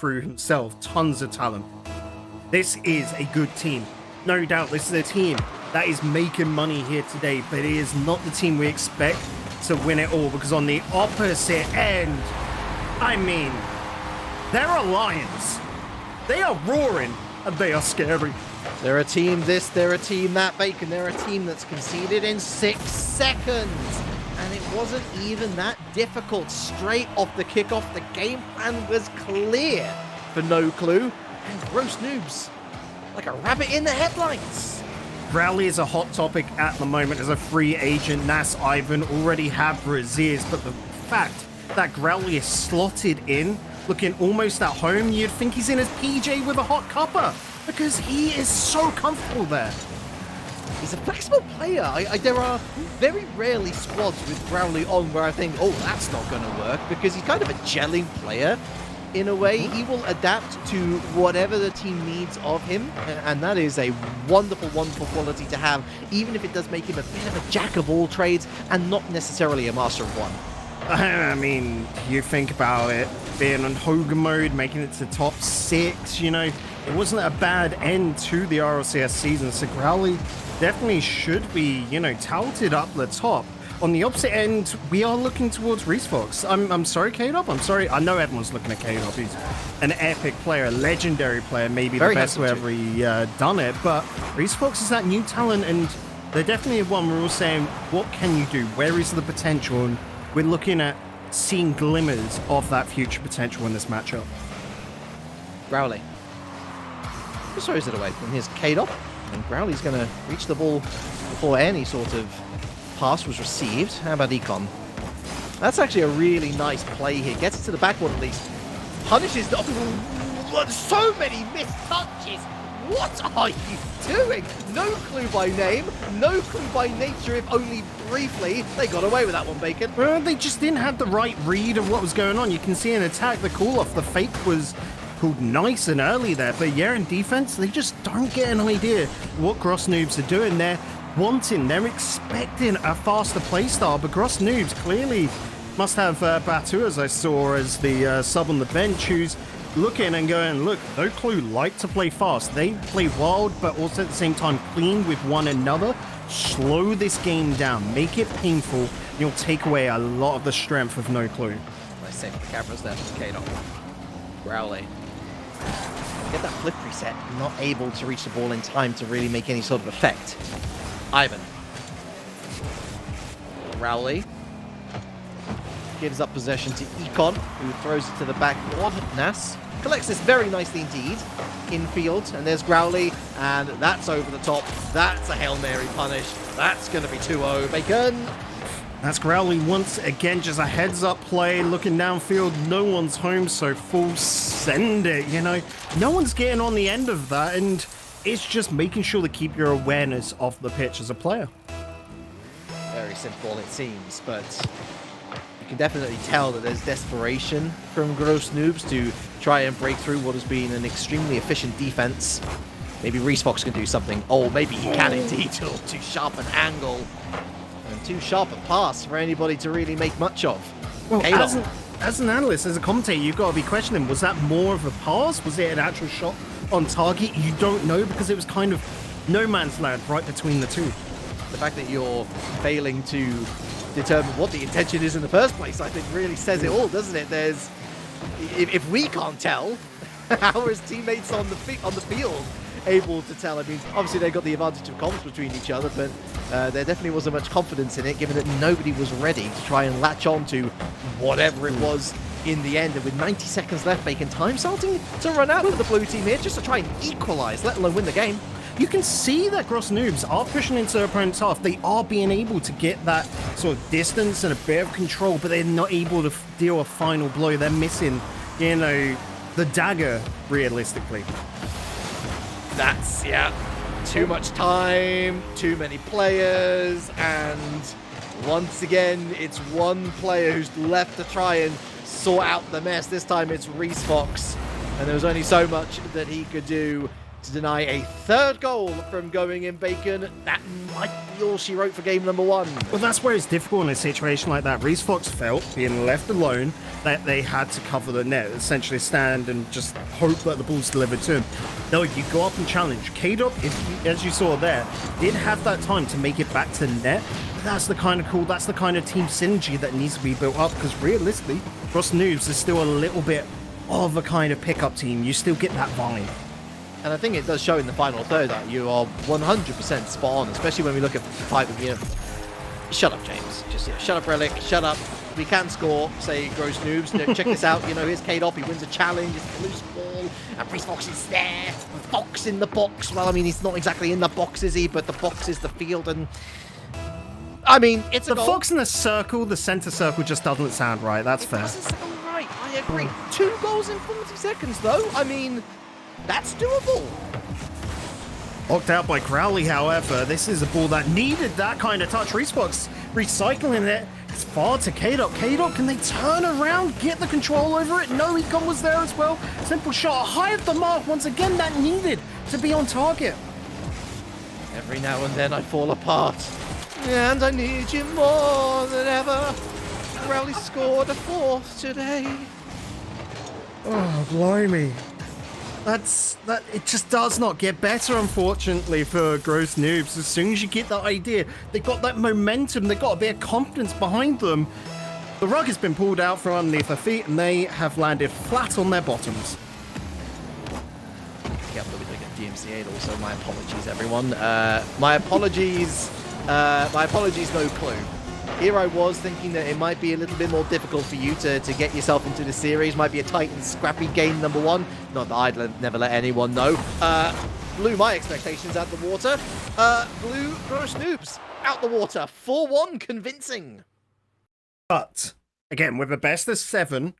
through himself. Tons of talent. This is a good team. No doubt this is a team that is making money here today, but it is not the team we expect to win it all, because on the opposite end, I mean, there are lions. They are roaring and they are scary. They're a team this, they're a team that, Bacon. They're a team that's conceded in 6 seconds. And it wasn't even that difficult. Straight off the kickoff, the game plan was clear for No Clue. And Gross Noobs, like a rabbit in the headlights. GROWLII is a hot topic at the moment as a free agent. NASS, IVN already have Raziz, but the fact that GROWLII is slotted in, looking almost at home, you'd think he's in his PJ with a hot cuppa, because he is so comfortable there. He's a flexible player. There are very rarely squads with GROWLII on where I think, oh, that's not going to work, because he's kind of a gelling player. In a way, he will adapt to whatever the team needs of him, and that is a wonderful, wonderful quality to have, even if it does make him a bit of a jack of all trades and not necessarily a master of one. I mean, you think about it, being on Hogan mode, making it to top 6, you know, it wasn't a bad end to the RLCS season, so GROWLII definitely should be, you know, touted up the top. On the opposite end, we are looking towards RYSFOX. I'm sorry, KAYDOP. I'm sorry. I know everyone's looking at KAYDOP. He's an epic player, a legendary player, maybe the best who ever done it. But RYSFOX is that new talent, and they're definitely one we're all saying, what can you do? Where is the potential? And we're looking at seeing glimmers of that future potential in this matchup. GROWLII just throws it away. And here's KAYDOP, and GROWLII's going to reach the ball before any sort of pass was received. How about EKON? That's actually a really nice play here. Gets it to the backboard at least. Punishes the... So many missed touches. What are you doing? No Clue by name, no clue by nature, if only briefly. They got away with that one, Bacon. They just didn't have the right read of what was going on. You can see an attack, the call-off, the fake was pulled nice and early there. But yeah, in defense, they just don't get an idea what Gross Noobs are doing there. They're expecting a faster playstyle, but Gross Noobs clearly must have Batu, as I saw, as the sub on the bench, who's looking and going, look, No Clue like to play fast. They play wild, but also at the same time clean with one another. Slow this game down, make it painful. You'll take away a lot of the strength of No Clue. Nice save for the cameras there from KAYDOP. GROWLII. Get that flip reset, not able to reach the ball in time to really make any sort of effect. IVN. GROWLII gives up possession to EKON, who throws it to the backboard. NASS collects this very nicely indeed, infield, and there's GROWLII, and that's over the top. That's a Hail Mary punish. That's going to be 2-0, Bacon. That's GROWLII once again, just a heads-up play, looking downfield. No one's home, so full send it, you know. No one's getting on the end of that, and it's just making sure to keep your awareness of the pitch as a player. Very simple, it seems, but you can definitely tell that there's desperation from Gross Noobs to try and break through what has been an extremely efficient defense. Maybe RYSFOX can do something. Oh, maybe he can indeed. Too sharp an angle and too sharp a pass for anybody to really make much of. Well, as an analyst, as a commentator, you've got to be questioning, was that more of a pass? Was it an actual shot on target? You don't know, because it was kind of no man's land right between the two. The fact that you're failing to determine what the intention is in the first place, I think really says it all, doesn't it? There's, if we can't tell, how are his teammates on the field able to tell? I mean, obviously they got the advantage of comms between each other, but there definitely wasn't much confidence in it, given that nobody was ready to try and latch on to whatever it was in the end. And with 90 seconds left, Bacon, time starting to run out for the blue team here, just to try and equalize, let alone win the game. You can see that Gross Noobs are pushing into their opponent's half. They are being able to get that sort of distance and a bit of control, but they're not able to deal a final blow. They're missing, you know, the dagger, realistically. That's, yeah, too much time, too many players, and once again, it's one player who's left to try and sort out the mess. This time it's RYSFOX, and there was only so much that he could do to deny a third goal from going in, Bacon. That might be all she wrote for game number 1. Well, that's where it's difficult in a situation like that. RYSFOX felt, being left alone, that they had to cover the net, essentially stand and just hope that the ball's delivered to him. No, you go up and challenge. KAYDOP, as you saw there, did have that time to make it back to net. That's the kind of that's the kind of team synergy that needs to be built up, because realistically, GROWLII is still a little bit of a kind of pickup team. You still get that vibe. And I think it does show in the final third that you are 100% spot on, especially when we look at fight with you. Shut up, James. Just shut up, Relic. Shut up. We can score, say GROWLII. Check this out. You know, here's KAYDOP. He wins a challenge. It's a loose ball. And RYSFOX is there. Fox in the box. Well, I mean, he's not exactly in the box, is he? But the box is the field. And I mean, it's a goal. The fox in the circle, the center circle just doesn't sound right. That's fair. It doesn't sound right. I agree. 2 goals in 40 seconds, though. I mean, that's doable. Knocked out by GROWLII, however. This is a ball that needed that kind of touch. RYSFOX recycling it. It's far to KAYDOP. KAYDOP, can they turn around, get the control over it? No, EKON was there as well. Simple shot, high of the mark. Once again, that needed to be on target. Every now and then I fall apart. And I need you more than ever. GROWLII scored a 4th today. Oh, blimey. It just does not get better, unfortunately, for GROWLII. As soon as you get that idea, they got that momentum, they got a bit of confidence behind them. The rug has been pulled out from underneath their feet, and they have landed flat on their bottoms. Yeah, I'm going to get DMCA'd also. My apologies, everyone. My apologies, no clue. Here I was thinking that it might be a little bit more difficult for you to get yourself into the series. Might be a tight and scrappy game number 1. Not that I'd never let anyone know. Blew my expectations out the water. Blew GROWLII out the water. 4-1 convincing. But, again, with a best of 7,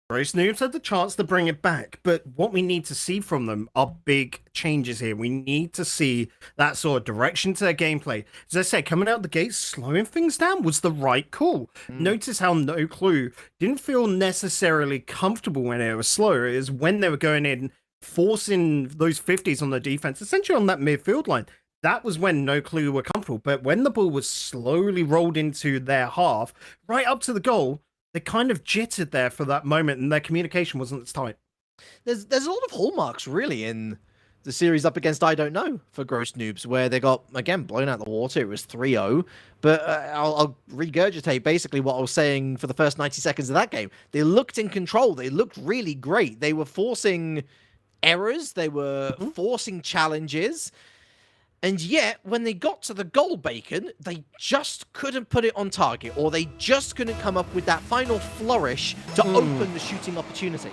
GROWLII had the chance to bring it back, but what we need to see from them are big changes here. We need to see that sort of direction to their gameplay. As I said, coming out the gate, slowing things down was the right call. Notice how NoClue didn't feel necessarily comfortable when it was slower. It was when they were going in, forcing those 50s on the defense, essentially on that midfield line. That was when NoClue were comfortable. But when the ball was slowly rolled into their half, right up to the goal, they kind of jittered there for that moment, and their communication wasn't as tight. There's a lot of hallmarks, really, in the series up against I Don't Know for GROWLII, where they got, again, blown out the water. It was 3-0. But I'll regurgitate basically what I was saying for the first 90 seconds of that game. They looked in control. They looked really great. They were forcing errors. They were forcing challenges. And yet, when they got to the goal, Bacon, they just couldn't put it on target, or they just couldn't come up with that final flourish to open the shooting opportunity.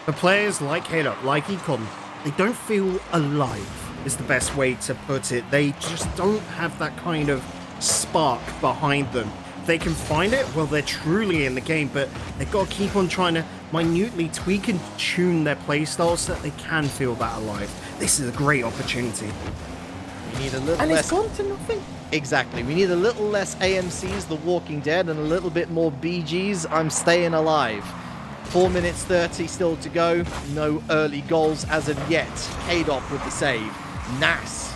For players like KAYDOP, like EKON, they don't feel alive, is the best way to put it. They just don't have that kind of spark behind them. If they can find it, well, they're truly in the game, but they've got to keep on trying to minutely tweak and tune their playstyle so that they can feel that alive. This is a great opportunity. We need a little and less... it's gone to nothing. Exactly. We need a little less AMC's The Walking Dead and a little bit more BG's I'm Staying Alive. 4 minutes 30 still to go. No early goals as of yet. KAYDOP with the save. NASS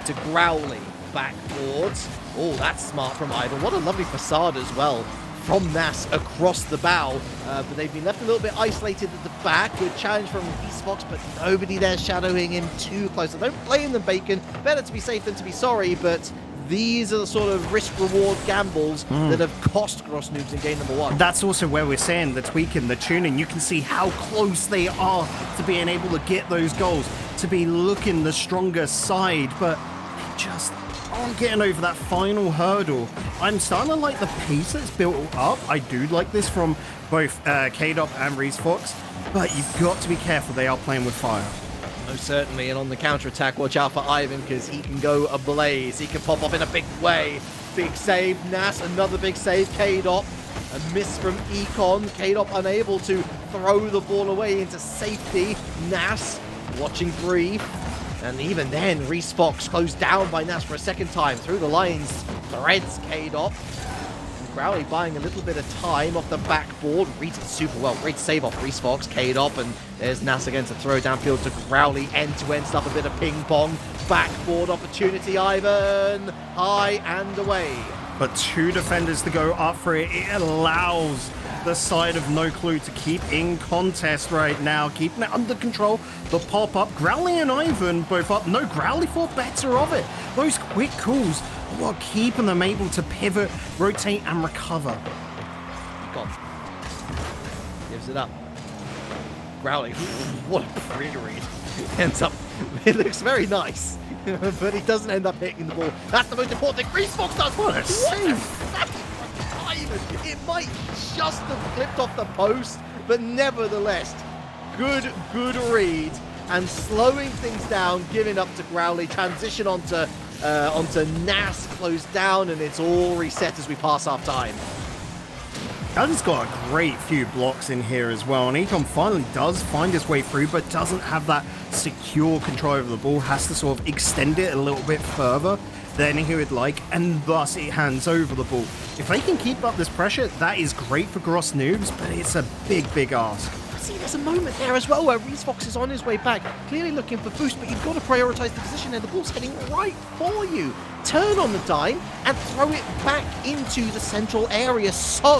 to GROWLII backboards. Oh, that's smart from Ivan. What a lovely facade as well from NASS across the bow. But they've been left a little bit isolated at the back. Good challenge from RYSFOX, but nobody there shadowing him too close. So don't blame them, Bacon. Better to be safe than to be sorry, but these are the sort of risk-reward gambles that have cost GROWLII in game number 1. That's also where we're saying the tweaking, the tuning. You can see how close they are to being able to get those goals, to be looking the stronger side, but they just aren't getting over that final hurdle. I'm starting to like the pace that's built up. I do like this from both KAYDOP and RYSFOX, but you've got to be careful. They are playing with fire. Most certainly, and on the counter-attack, watch out for Ivan, because he can go ablaze. He can pop off in a big way. Big save, NASS, another big save, KAYDOP. A miss from EKON. KAYDOP unable to throw the ball away into safety. NASS watching brief. And even then, RYSFOX closed down by NASS for a second time. Through the lines, threads KAYDOP. GROWLII buying a little bit of time off the backboard. Reads it super well. Great save off RYSFOX. KAYDOP, and there's NASS against a throw downfield to GROWLII. End-to-end stuff, a bit of ping-pong. Backboard opportunity, Ivan. High and away. But 2 defenders to go up for it. It allows the side of No Clue to keep in contest right now, keeping it under control. The pop-up, GROWLII and Ivan both up. No, GROWLII thought better of it. Those quick calls are what keeping them able to pivot, rotate, and recover. EKON gives it up. GROWLII, what a pre-read. Ends up, it looks very nice, but he doesn't end up hitting the ball. That's the most important thing. RYSFOX does. What a save. It might just have clipped off the post, but nevertheless, good read, and slowing things down, giving up to GROWLII, transition onto NASS, close down, and it's all reset as we pass half time. Alan's got a great few blocks in here as well, and EKON finally does find his way through, but doesn't have that secure control over the ball, has to sort of extend it a little bit further than he would like, and thus it hands over the ball. If they can keep up this pressure, that is great for GROWLII, but it's a big ask. See, there's a moment there as well where RYSFOX is on his way back, clearly looking for boost, but you've got to prioritise the position and the ball's heading right for you. Turn on the dime and throw it back into the central area, so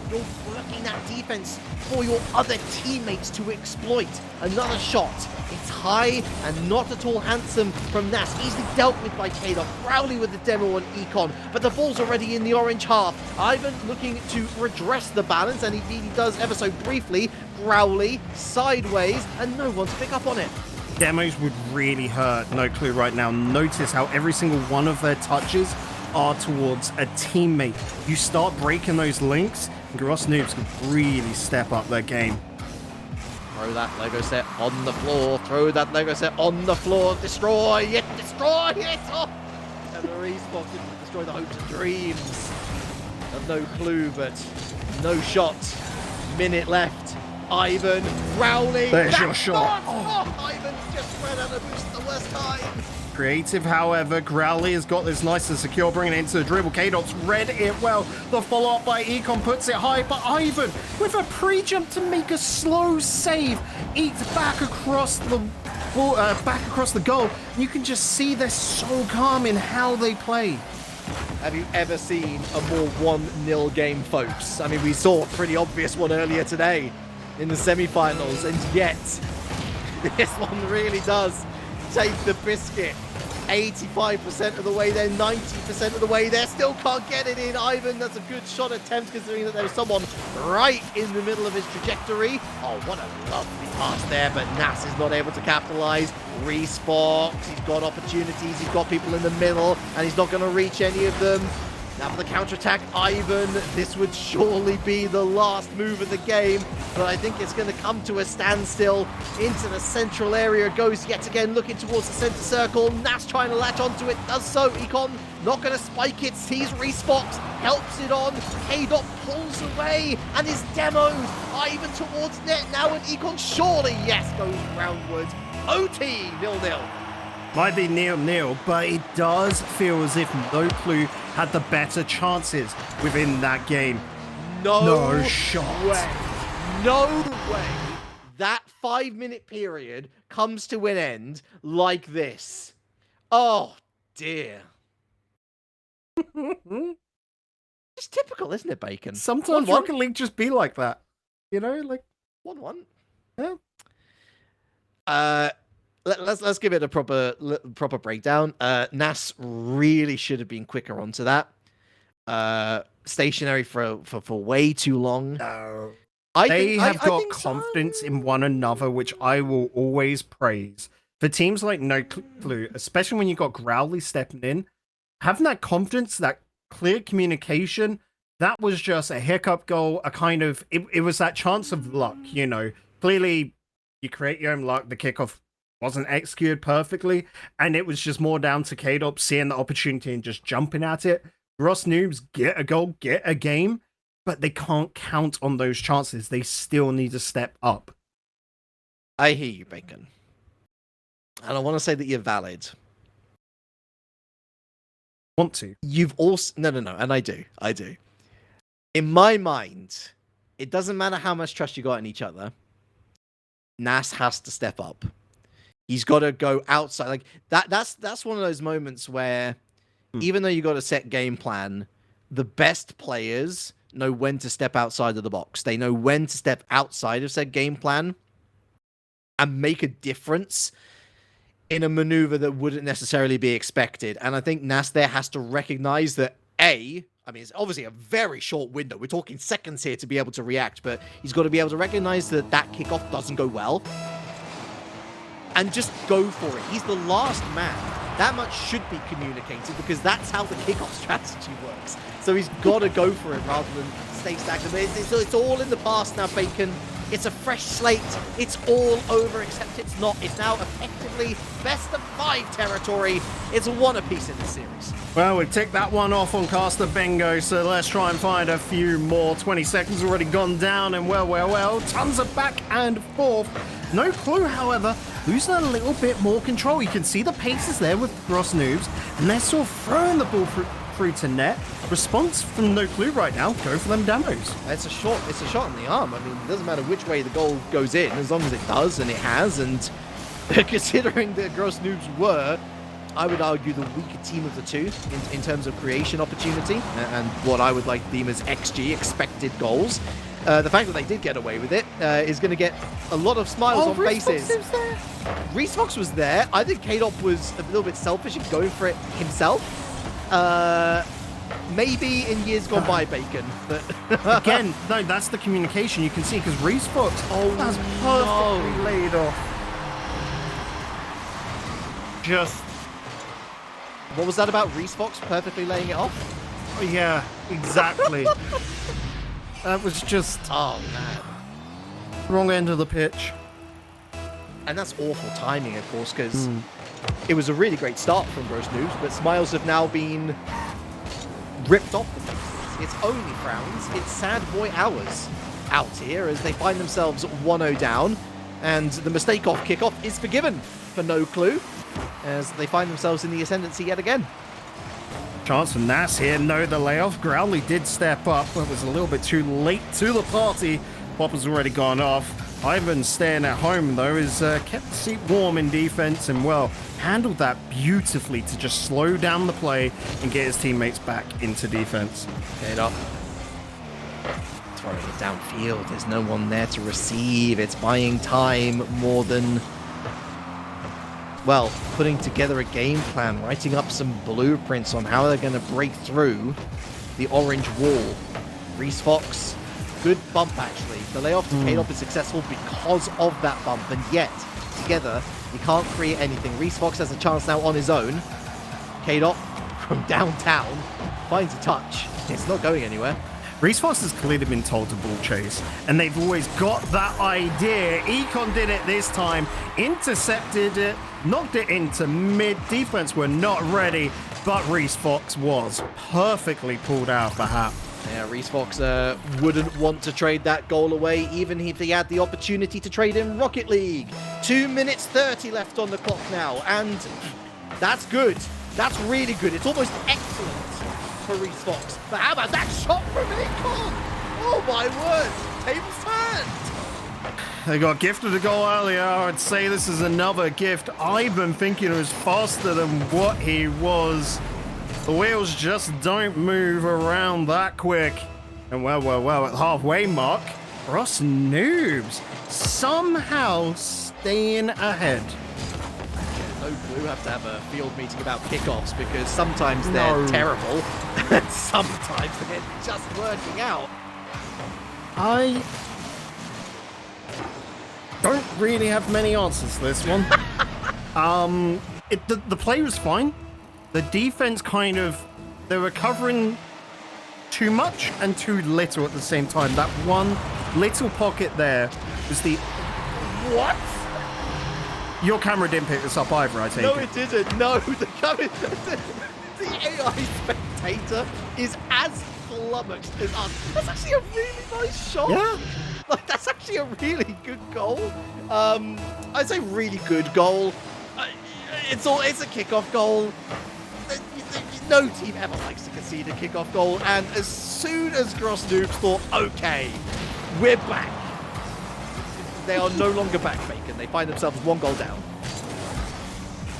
you're working that defense for your other teammates to exploit. Another shot. It's high and not at all handsome from NASS. Easily dealt with by KAYDOP. GROWLII with the demo on EKON, but the ball's already in the orange half. Ivan looking to redress the balance, and he does ever so briefly. GROWLII sideways, and no one to pick up on it. Demos would really hurt No Clue right now. Notice how every single one of their touches are towards a teammate. You start breaking those links, and GROWLII can really step up their game. Throw that Lego set on the floor. Throw that Lego set on the floor. Destroy it. Destroy it. Oh. And the RYSFOX didn't destroy the hopes and dreams of No Clue, but no shot. Minute left. Ivan, GROWLII. There's your shot. Oh, Ivan just ran out of boost at the worst time. Creative, however, GROWLII has got this nice and secure, bringing it into the dribble. KAYDOP's read it well. The follow-up by EKON puts it high, but Ivan, with a pre-jump to make a slow save, eats back across the ball, back across the goal. You can just see they're so calm in how they play. Have you ever seen a more 1-0 game, folks? I mean, we saw a pretty obvious one earlier today in the semi-finals, and yet this one really does take the biscuit. 85% of the way there, 90% of the way there, still can't get it in. Ivan, that's a good shot attempt considering that there was someone right in the middle of his trajectory. Oh, what a lovely pass there, but NASS is not able to capitalize. RYSFOX, he's got opportunities, he's got people in the middle, and he's not going to reach any of them. Now for the counter-attack, Ivan, this would surely be the last move of the game, but I think it's going to come to a standstill. Into the central area goes yet again, looking towards the center circle. NASS trying to latch onto it, does so. EKON not going to spike it, sees RYSFOX, helps it on. KAYDOP pulls away and is demoed. Ivan towards net now, and EKON surely, yes, goes roundwards. OT, 0-0. Might be 0-0, but it does feel as if No Clue had the better chances within that game. No shot. Way. No way. That 5-minute period comes to an end like this. Oh, dear. It's typical, isn't it, Bacon? Sometimes 1-1. Rocket League just be like that. You know, like 1-1. Yeah. Let's give it a proper breakdown. NASS really should have been quicker onto that. Stationary for way too long. No. I They have got think confidence so. in one another, which I will always praise. For teams like No Clue, especially when you've got GROWLII stepping in, having that confidence, that clear communication, that was just a hiccup goal, a kind of, it was that chance of luck, you know. Clearly, you create your own luck, the kickoff wasn't executed perfectly, and it was just more down to KAYDOP seeing the opportunity and just jumping at it. GROWLII get a goal, get a game, but they can't count on those chances. They still need to step up. I hear you, Bacon. And I want to say that you're valid. Want to? You've also... No, and I do. In my mind, it doesn't matter how much trust you got in each other. NASS has to step up. He's got to go outside. Like that's one of those moments where even though you got a set game plan, the best players know when to step outside of the box. They know when to step outside of said game plan and make a difference in a maneuver that wouldn't necessarily be expected. And I think NASS there has to recognize that I mean, it's obviously a very short window. We're talking seconds here to be able to react, but he's got to be able to recognize that that kickoff doesn't go well and just go for it. He's the last man. That much should be communicated because that's how the kickoff strategy works. So he's got to go for it rather than stay stagnant. It's all in the past now, Bacon. It's a fresh slate. It's all over, except it's not. It's now effectively best of 5 territory. It's a one apiece in the series. Well, we ticked that one off on Caster Bingo, so let's try and find a few more. 20 seconds already gone down, and well, tons of back and forth. No clue, however, losing a little bit more control. You can see the paces there with Gross Noobs, and they're sort of throwing the ball through to net. Response from No Clue right now, go for them demos. It's a shot in the arm. I mean, it doesn't matter which way the goal goes in, as long as it does, and it has, and considering that Gross Noobs were, I would argue, the weaker team of the two in terms of creation opportunity and what I would like to deem as XG, expected goals. The fact that they did get away with it is going to get a lot of smiles on faces. RYSFOX was there. I think KAYDOP was a little bit selfish in going for it himself. Maybe in years gone by, Bacon. But again, no, that's the communication you can see because RYSFOX that's perfectly laid off. Just. What was that about RYSFOX perfectly laying it off? Oh, yeah, exactly. That was just... Oh, man. Wrong end of the pitch. And that's awful timing, of course, because it was a really great start from Gross Noobs, but smiles have now been ripped off the faces. It's only frowns. It's sad boy hours out here as they find themselves 1-0 down, and the mistake off kickoff is forgiven for No Clue, as they find themselves in the ascendancy yet again. Chance for NASS here, no the layoff. GROWLII did step up, but was a little bit too late to the party. Popper's already gone off. IVN staying at home, though, is kept the seat warm in defense and, well, handled that beautifully to just slow down the play and get his teammates back into defense. KAYDOP throwing it downfield. There's no one there to receive. It's buying time more than... well, putting together a game plan, writing up some blueprints on how they're going to break through the orange wall. RYSFOX, good bump actually. The layoff to KAYDOP is successful because of that bump, and yet, together, you can't create anything. RYSFOX has a chance now on his own. KAYDOP, from downtown, finds a touch. It's not going anywhere. RYSFOX has clearly been told to ball chase, and they've always got that idea. EKON did it this time, intercepted it, knocked it into mid. Defense were not ready, but RYSFOX was perfectly pulled out of the hat. Yeah, RYSFOX wouldn't want to trade that goal away, even if he had the opportunity to trade in Rocket League. 2 minutes 30 left on the clock now, and that's good. That's really good. It's almost excellent for RYSFOX. But how about that shot from EKON? Oh my word! Tables turned! They got gifted a goal earlier. I'd say this is another gift. I've been thinking it was faster than what he was. The wheels just don't move around that quick. And well, at the halfway mark, Gross Noobs somehow staying ahead. No Clue have to have a field meeting about kickoffs because sometimes they're terrible and sometimes they're just working out. I don't really have many answers to this one. The play was fine. The defense they're recovering too much and too little at the same time. That one little pocket there was the... What? Your camera didn't pick this up either, I take it. No, it didn't. No, the AI spectator is as flummoxed as us. That's actually a really nice shot. Yeah. Like, that's actually a really good goal. I'd say really good goal. It's a kickoff goal. No team ever likes to concede a kickoff goal, and as soon as GROWLII thought, okay, we're back, they are no longer back, Bacon. They find themselves 1 goal down.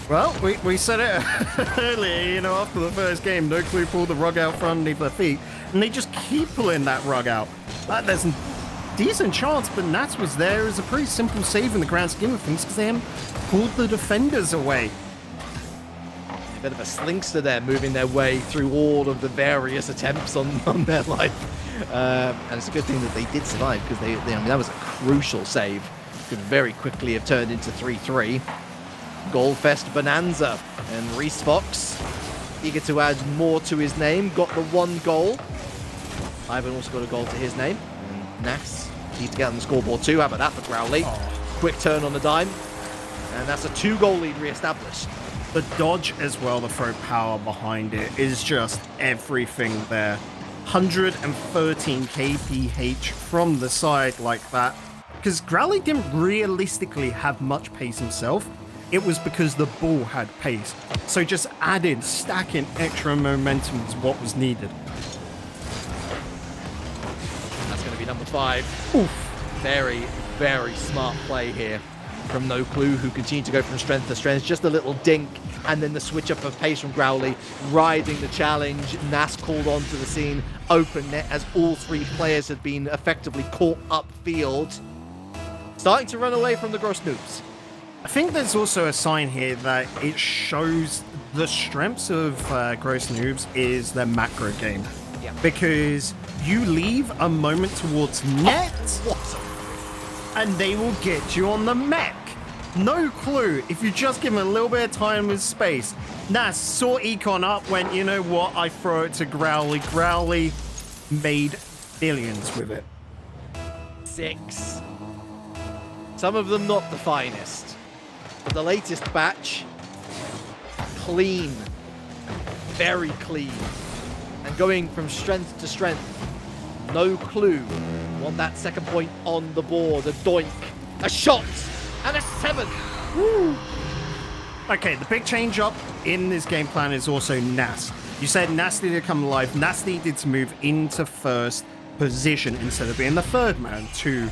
Well, we said it earlier, you know, after the first game, No Clue pulled the rug out from underneath their feet, and they just keep pulling that rug out. There's a decent chance, but NASS was there as a pretty simple save in the grand scheme of things because they haven't pulled the defenders away. A bit of a slingster there, moving their way through all of the various attempts on their life. And it's a good thing that they did survive, because I mean, that was a crucial save. Could very quickly have turned into 3-3. Goalfest Bonanza, and RYSFOX, eager to add more to his name, got the 1 goal. Ivan also got a goal to his name, and NASS needs to get on the scoreboard too. How about that for GROWLII? Quick turn on the dime, and that's a 2-goal lead re-established. The dodge as well, the throw power behind it is just everything there. 113 kph from the side like that, because GROWLII didn't realistically have much pace himself. It was because the ball had pace. So just added, stacking extra momentum is what was needed. That's going to be number 5. Oof. Very, very smart play here from No Clue, who continue to go from strength to strength. Just a little dink, and then the switch up of pace from GROWLII, riding the challenge. NASS called onto the scene, open net, as all 3 players had been effectively caught upfield. Starting to run away from the GROWLII. I think there's also a sign here that it shows the strengths of GROWLII is their macro game. Yeah. Because you leave a moment towards net, and they will get you on the mech. No Clue, if you just give them a little bit of time with space. NASS saw EKON up, went, you know what, I throw it to GROWLII. GROWLII made billions with it. 6. Some of them not the finest. But the latest batch, clean, very clean, and going from strength to strength. No Clue want that 2nd point on the board. A doink, a shot, and a 7. Woo. Okay, the big change up in this game plan is also NASS. You said NASS needed to come alive. NASS needed to move into 1st position instead of being the 3rd man to,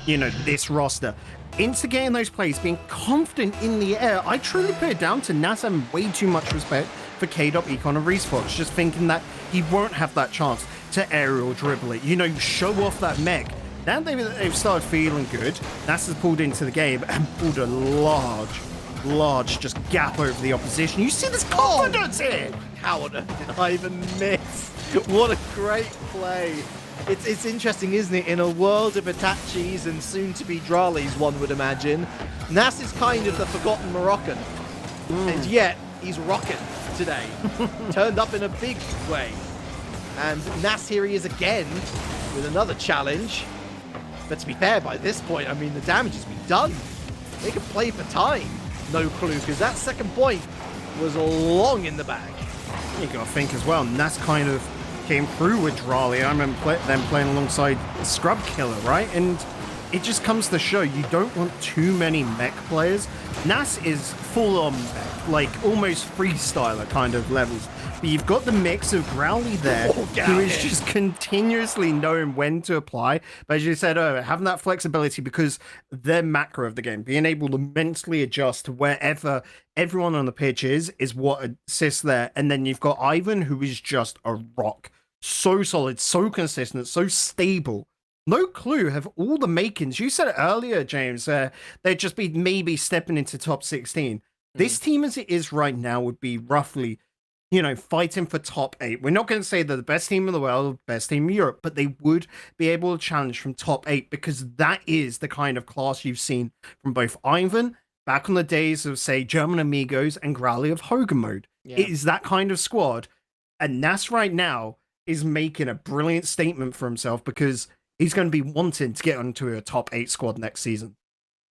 you know, this roster. Into getting those plays, being confident in the air. I truly put it down to NASS having way too much respect for KAYDOP, EKON, and RYSFOX, just thinking that he won't have that chance to aerial dribble it. You know, show off that mech. Now they've started feeling good. NASS has pulled into the game and pulled a large just gap over the opposition. You see this confidence here? How on earth did I even miss? What a great play. It's interesting, isn't it? In a world of Itachis and soon-to-be GROWLIIs, one would imagine, NASS is kind of the forgotten Moroccan. And yet, he's rocking today. Turned up in a big way. And NASS, here he is again with another challenge. But to be fair, by this point, I mean, the damage has been done. They can play for time. No Clue, because that 2nd point was long in the bag. You got to think as well, NASS kind of came through with GROWLII. I remember them playing alongside Scrub Killer, right? And it just comes to show you don't want too many mech players. NASS is full on mech, like almost freestyler kind of levels. But you've got the mix of GROWLII there, who is just continuously knowing when to apply. But as you said, having that flexibility because they're macro of the game, being able to mentally adjust to wherever everyone on the pitch is what assists there. And then you've got Ivan, who is just a rock. So solid, so consistent, so stable. No Clue have all the makings. You said it earlier, James. They'd just be maybe stepping into top 16. This team as it is right now would be roughly, you know, fighting for top 8. We're not going to say they're the best team in the world, best team in Europe, but they would be able to challenge from top 8 because that is the kind of class you've seen from both Ivan, back on the days of, say, German Amigos and GROWLII of Hogan mode. Yeah. It is that kind of squad. And NASS right now is making a brilliant statement for himself because he's going to be wanting to get onto a top 8 squad next season.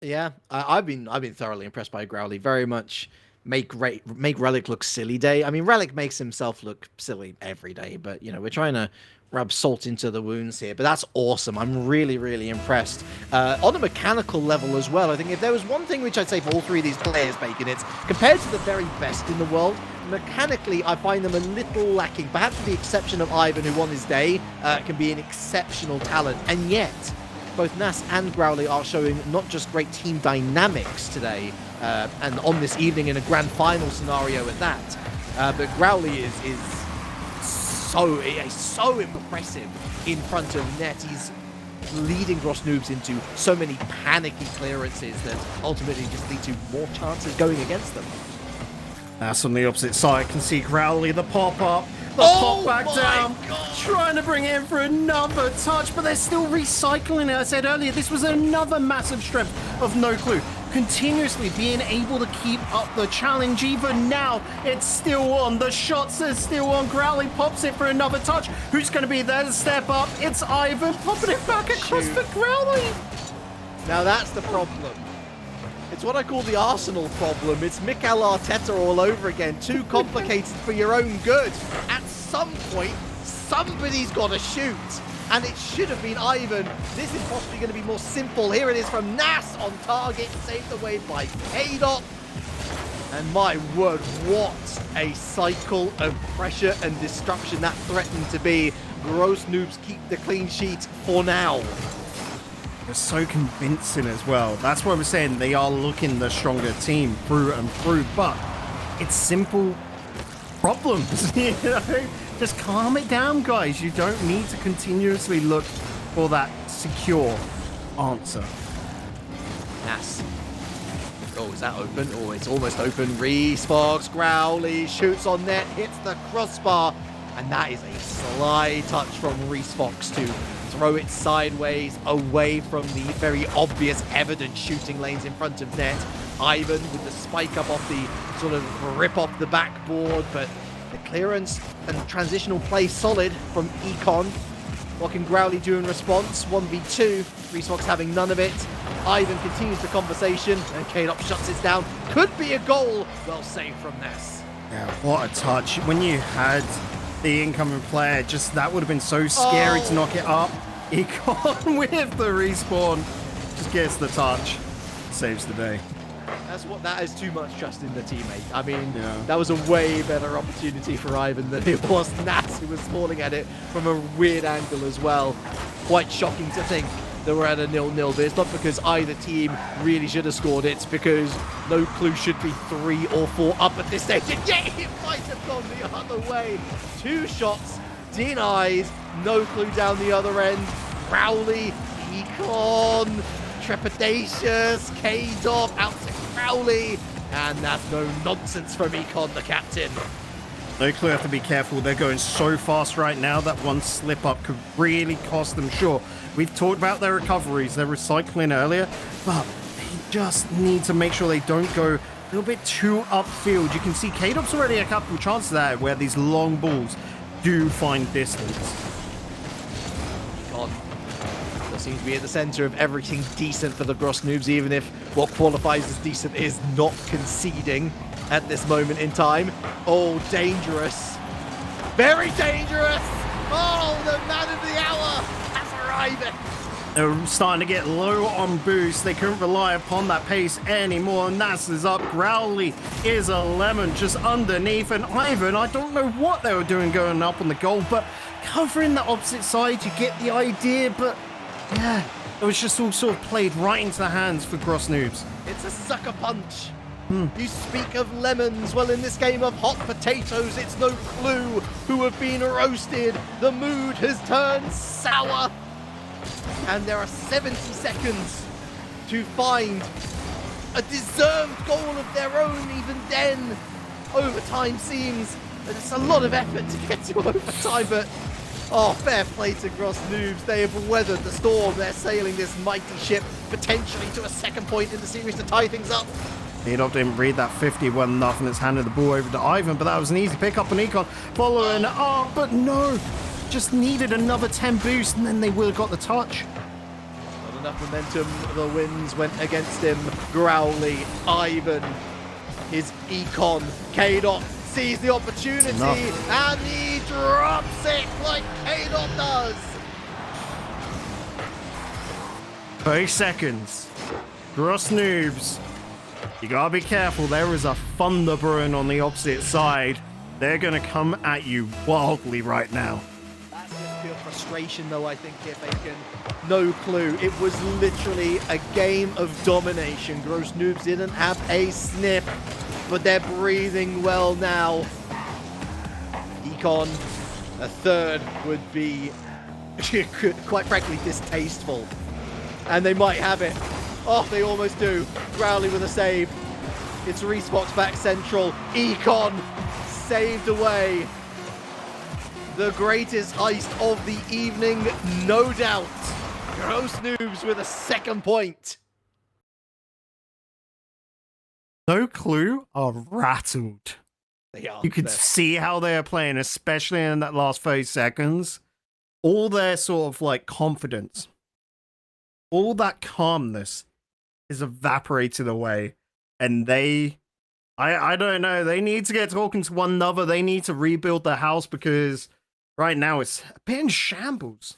Yeah, I've been thoroughly impressed by GROWLII. Very much make Relic look silly day. I mean, Relic makes himself look silly every day, but you know, we're trying to rub salt into the wounds here. But that's awesome. I'm really, really impressed. On a mechanical level as well, I think if there was one thing which I'd say for all 3 of these players, Bacon, it's compared to the very best in the world, mechanically, I find them a little lacking. Perhaps with the exception of Ivan, who on his day can be an exceptional talent. And yet, both NASS and GROWLII are showing not just great team dynamics today, and on this evening in a grand final scenario at that, but GROWLII is so impressive in front of net. He's leading GROWLII into so many panicky clearances that ultimately just lead to more chances going against them. That's on the opposite side. Can see GROWLII, the pop-up, the pop back down, trying to bring it in for another touch, but they're still recycling it. I said earlier, this was another massive strength of No Clue. Continuously being able to keep up the challenge. Even now, it's still on. The shots are still on. GROWLII pops it for another touch. Who's going to be there to step up? It's Ivan popping it back across for GROWLII. Now that's the problem. It's what I call the Arsenal problem. It's Mikel Arteta all over again. Too complicated for your own good. At some point, somebody's got to shoot. And it should have been Ivan. This is possibly going to be more simple. Here it is from NASS on target, saved away by KAYDOP. And my word, what a cycle of pressure and destruction that threatened to be. GROWLII keep the clean sheet for now. They're so convincing as well. That's why we're saying they are looking the stronger team through and through, but it's simple problems, you know? Just calm it down, guys. You don't need to continuously look for that secure answer. NASS. Oh, is that open? Oh, it's almost open. RYSFOX, GROWLII shoots on net, hits the crossbar, and that is a sly touch from RYSFOX to throw it sideways away from the very obvious, evident shooting lanes in front of net. Ivan with the spike up off the sort of rip off the backboard, but the clearance and transitional play solid from EKON. What can GROWLII do in response? 1v2, RYSFOX having none of it. Ivan continues the conversation, and KAYDOP shuts it down. Could be a goal. Well saved from NASS. Yeah, what a touch. When you had the incoming player, just that would have been so scary to knock it up. EKON with the respawn just gets the touch, saves the day. That is too much trust in the teammate. I mean, that was a way better opportunity for Ivan than it was NASS, who was falling at it from a weird angle as well. Quite shocking to think that we're at a 0-0, but it's not because either team really should have scored. It's because No Clue should be 3 or 4 up at this stage. And yet it might have gone the other way. 2 shots denied. No Clue down the other end. GROWLII, EKON, trepidatious. KAYDOP out to GROWLII. And that's no nonsense from EKON, the captain. No Clue have to be careful. They're going so fast right now that one slip up could really cost them. Sure, we've talked about their recoveries, their recycling earlier, but they just need to make sure they don't go a little bit too upfield. You can see KAYDOP's already a couple of chances there where these long balls do find distance. EKON seems to be at the center of everything decent for the GROWLII, even if what qualifies as decent is not conceding at this moment in time. Oh, dangerous. Very dangerous. Oh, the man of the hour has arrived. They're starting to get low on boost. They couldn't rely upon that pace anymore. NASS is up. GROWLII is a lemon just underneath. And Ivan, I don't know what they were doing going up on the goal, but covering the opposite side, you get the idea. But yeah, it was just all sort of played right into the hands for GROWLII. It's a sucker punch. You speak of lemons. Well, in this game of hot potatoes, it's No Clue who have been roasted. The mood has turned sour. And there are 70 seconds to find a deserved goal of their own. Even then, overtime seems that it's a lot of effort to get to overtime, but oh, fair play to GROWLII. They have weathered the storm. They're sailing this mighty ship potentially to a second point in the series to tie things up. KAYDOP didn't read that 50-1-0, it's handed the ball over to Ivan, but that was an easy pick up on EKON. Following up, but no, just needed another 10 boost, and then they would have got the touch. Not enough momentum, the winds went against him. GROWLII, Ivan, his EKON. KAYDOP sees the opportunity, and he drops it like KAYDOP does. 30 seconds. GROWLII You gotta be careful. There is a thunder brewing on the opposite side. They're gonna come at you wildly right now. That's just pure frustration, though, I think, here, Bacon. No clue. It was literally a game of domination. Gross Noobs didn't have a sniff, but they're breathing well now. EKON, a third would be, quite frankly, distasteful. And they might have it. Oh, they almost do. GROWLII with a save. It's RYSFOX back central. EKON saved away. The greatest heist of the evening, no doubt. Gross Noobs with a second point. No Clue are rattled. They are. You could see how they are playing, especially in that last 30 seconds. All their sort of like confidence, all that calmness is evaporated away. And I don't know, they need to get talking to one another. They need to rebuild their house because right now it's a bit in shambles.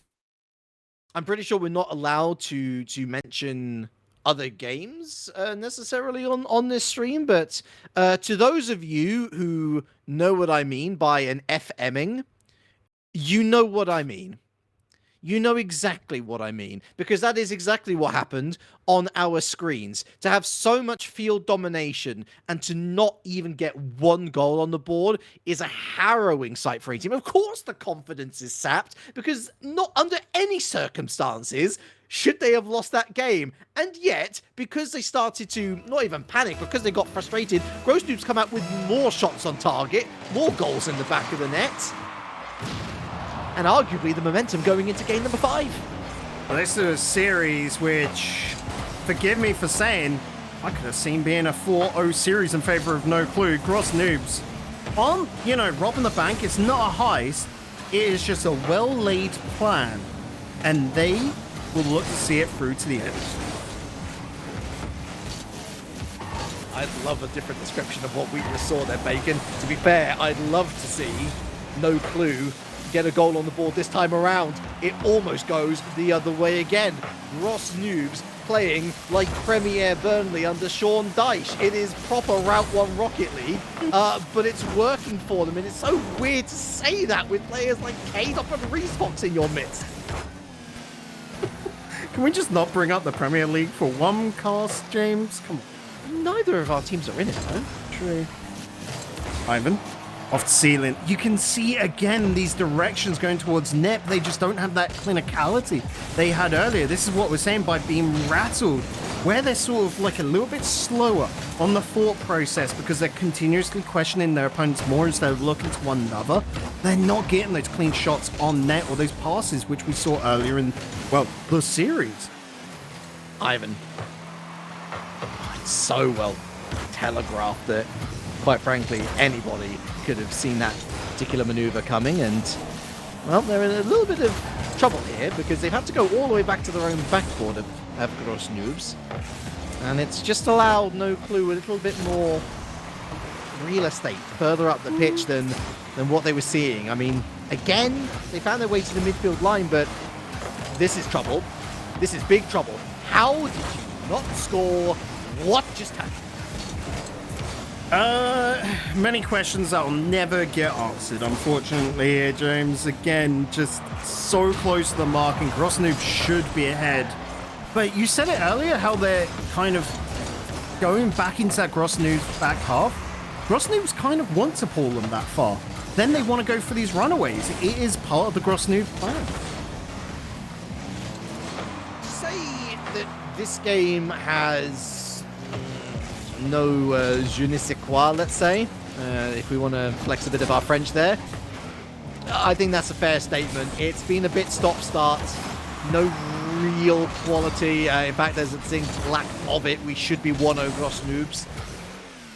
I'm pretty sure we're not allowed to mention other games necessarily on this stream, but to those of you who know what I mean by an FMing, you know what I mean. You know exactly what I mean, because that is exactly what happened on our screens. To have so much field domination and to not even get one goal on the board is a harrowing sight for a team. Of course the confidence is sapped, because not under any circumstances should they have lost that game. And yet, because they started to not even panic, because they got frustrated, Gross Noobs come out with more shots on target, more goals in the back of the net. And arguably the momentum going into game number 5. Well, this is a series which, forgive me for saying, I could have seen being a 4-0 series in favor of No Clue. Gross Noobs aren't, robbing the bank. It's not a heist. It is just a well-laid plan. And they will look to see it through to the end. I'd love a different description of what we just saw there, Bacon. To be fair, I'd love to see No Clue get a goal on the board this time around. It almost goes the other way again. Gross Noobs playing like Premier Burnley under Sean Dyche. It is proper Route 1 Rocket League, but it's working for them, and it's so weird to say that with players like KAYDOP and RYSFOX in your midst. Can we just not bring up the Premier League for one cast, James? Come on. Neither of our teams are in it, though. True. Ivan? Off the ceiling. You can see again these directions going towards net. They just don't have that clinicality they had earlier. This is what we're saying by being rattled, where they're sort of like a little bit slower on the thought process because they're continuously questioning their opponents more instead of looking to one another. They're not getting those clean shots on net or those passes which we saw earlier in, well, the series. Ivan. It's so well telegraphed that, quite frankly, anybody could have seen that particular maneuver coming, and well, they're in a little bit of trouble here because they've had to go all the way back to their own backboard of Gross Noobs, and it's just allowed No Clue a little bit more real estate further up the pitch than what they were seeing. I mean, again, they found their way to the midfield line, but this is trouble. This is big trouble. How did you not score? What just happened? Many questions that will never get answered, unfortunately here, James. Again, just so close to the mark, and Gross Noobs should be ahead. But you said it earlier, how they're kind of going back into that Gross Noobs back half. Gross Noobs kind of want to pull them that far. Then they want to go for these runaways. It is part of the Gross Noobs plan. Say that this game has no je ne sais quoi, let's say, if we want to flex a bit of our French there. I think that's a fair statement. It's been a bit stop-start, no real quality. In fact, there's a distinct lack of it. We should be 1-0 Gross Noobs.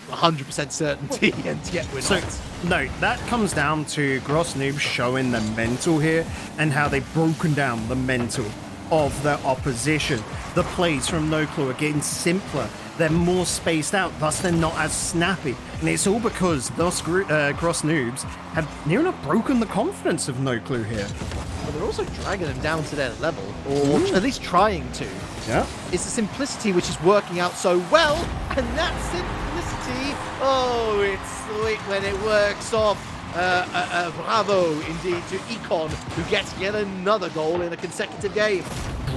100% certainty, and yet we're not. No, that comes down to Gross Noobs showing the mental here and how they've broken down the mental of their opposition. The plays from No Clue are getting simpler. They're more spaced out, thus they're not as snappy. And it's all because those Gross Noobs have near enough broken the confidence of No Clue here. But they're also dragging them down to their level, or at least trying to. Yeah. It's the simplicity which is working out so well And that simplicity, oh, it's sweet when it works off. Bravo indeed to EKON, who gets yet another goal in a consecutive game.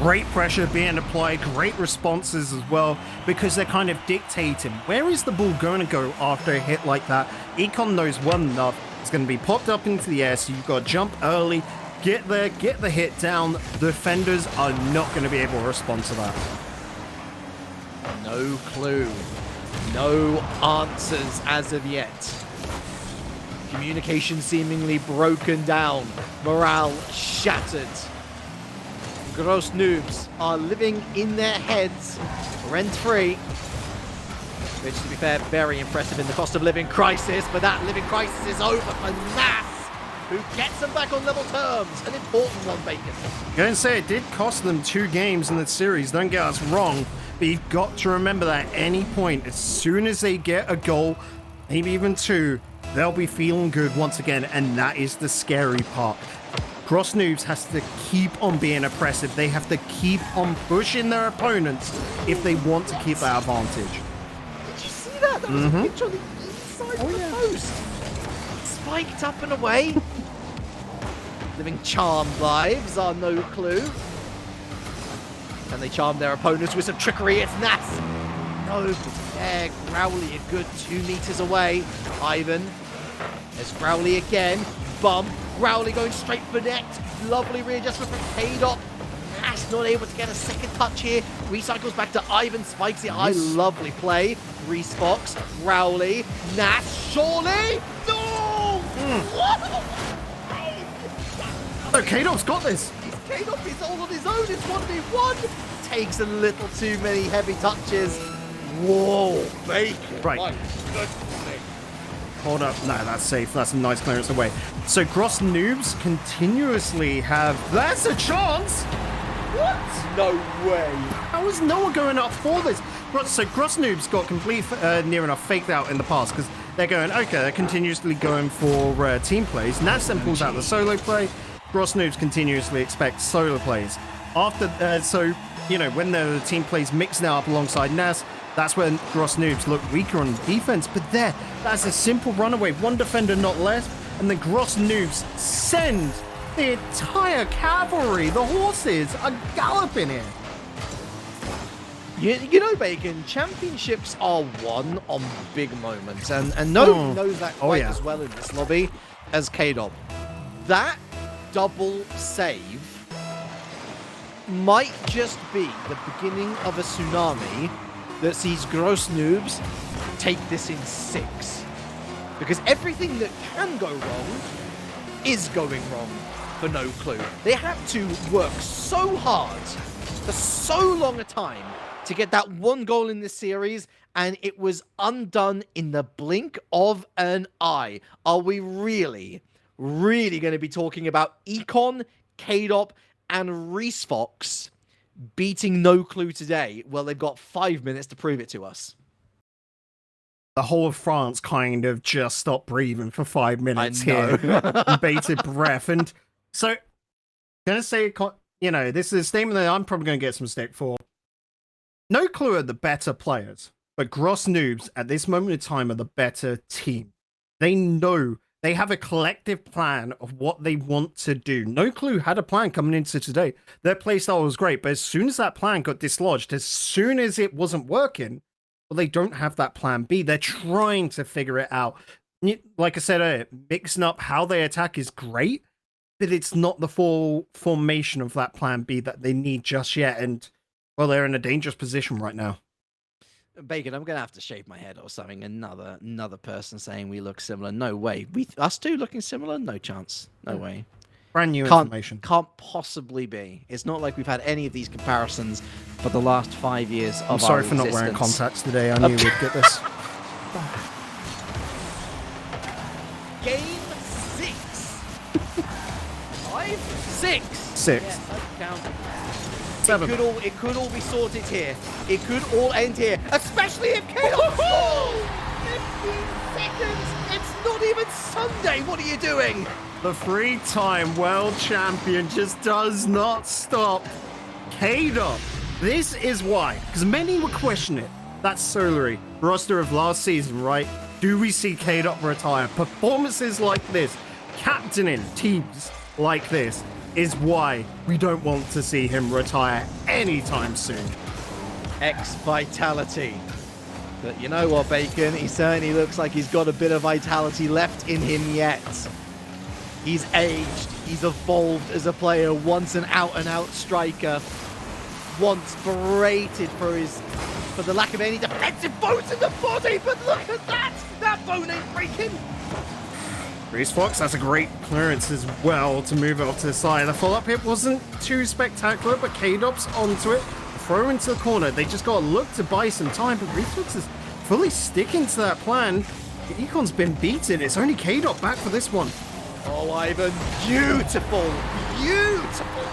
Great pressure being applied, great responses as well, because they're kind of dictating where is the ball going to go after a hit like that. EKON knows well enough. It's going to be popped up into the air, so you've got to jump early, get there, get the hit down. The defenders are not going to be able to respond to that. No clue. No answers as of yet. Communication seemingly broken down. Morale shattered. Gross noobs are living in their heads, rent-free. Which, to be fair, very impressive in the cost of living crisis, but that living crisis is over for NASS, who gets them back on level terms. An important one, Bacon. Going to say it did cost them 2 games in the series, don't get us wrong, but you've got to remember that at any point, as soon as they get a goal, maybe even 2, they'll be feeling good once again, and that is the scary part. Gross Noobs has to keep on being oppressive. They have to keep on pushing their opponents if they want to keep that advantage. Did you see that? That was a pitch on the inside of the post. Spiked up and away. Living charmed lives are no clue. Can they charm their opponents with some trickery? It's NASS. No, there, GROWLII a good 2 meters away. IVN. There's GROWLII again. Bump. GROWLII going straight for net. Lovely readjustment from KAYDOP. NASS not able to get a second touch here. Recycles back to IVN. Spikes the eye. Lovely play. RYSFOX. GROWLII. NASS. Surely? No! Oh, KAYDOP's got this. KAYDOP is all on his own. It's 1v1. Takes a little too many heavy touches. Whoa, Bacon. Right. My goodness. Hold up. No, that's safe. That's a nice clearance away. So Gross Noobs continuously have... That's a chance! What? No way. How is no one going up for this? So Gross Noobs got complete near enough faked out in the past because they're going, okay, they're continuously going for team plays. NASS then pulls out the solo play. Gross Noobs continuously expect solo plays. After, so, you know, when the team plays mix now up alongside NASS, that's when Gross Noobs look weaker on defense. But there, that's a simple runaway. 1 defender not left. And the Gross Noobs send the entire cavalry. The horses are galloping here. You know, Bacon, championships are won on big moments. And no one knows that quite as well in this lobby as KAYDOP. That double save might just be the beginning of a tsunami that sees Gross Noobs take this in 6. Because everything that can go wrong is going wrong for no clue. They had to work so hard for so long a time to get that 1 goal in this series, and it was undone in the blink of an eye. Are we really going to be talking about EKON, KAYDOP, and RYSFOX beating no clue today? Well, they've got 5 minutes to prove it to us. The whole of France kind of just stopped breathing for 5 minutes here. Bated breath. And so, going to say, you know, this is a statement that I'm probably going to get some stick for. No clue are the better players, but Gross Noobs at this moment in time are the better team. They know. They have a collective plan of what they want to do. No Clue had a plan coming into today. Their playstyle was great, but as soon as that plan got dislodged, as soon as it wasn't working, well, they don't have that plan B. They're trying to figure it out. Like I said earlier, mixing up how they attack is great, but it's not the full formation of that plan B that they need just yet. And, well, they're in a dangerous position right now. Bacon, I'm going to have to shave my head or something. Another person saying we look similar. No way. Us two looking similar? No chance. No way. Brand new information. Can't possibly be. It's not like we've had any of these comparisons for the last 5 years of our I'm sorry for not wearing contacts today. I knew we'd get this. Game 6. 5? 6. 6. Yes, I count. 7. It could all be sorted here. It could all end here. Especially if KAYDOP scores! 15 seconds! It's not even Sunday! What are you doing? The 3-time world champion just does not stop. KAYDOP. This is why. Because many would question it. that Solary roster of last season, right? Do we see KAYDOP retire? Performances like this, captaining teams like this, is why we don't want to see him retire anytime soon. Vitality. But you know what, Bacon? He certainly looks like he's got a bit of vitality left in him yet. He's aged, he's evolved as a player, once an out-and-out striker, once berated for the lack of any defensive bones in the body, but look at that! That bone ain't breaking! RYSFOX has a great clearance as well to move it off to the side. The follow-up hit wasn't too spectacular, but KAYDOP's onto it. Throw into the corner. They just got to look to buy some time, but RYSFOX is fully sticking to that plan. The EKON's been beaten. It's only KAYDOP back for this one. Oh, Ivan, beautiful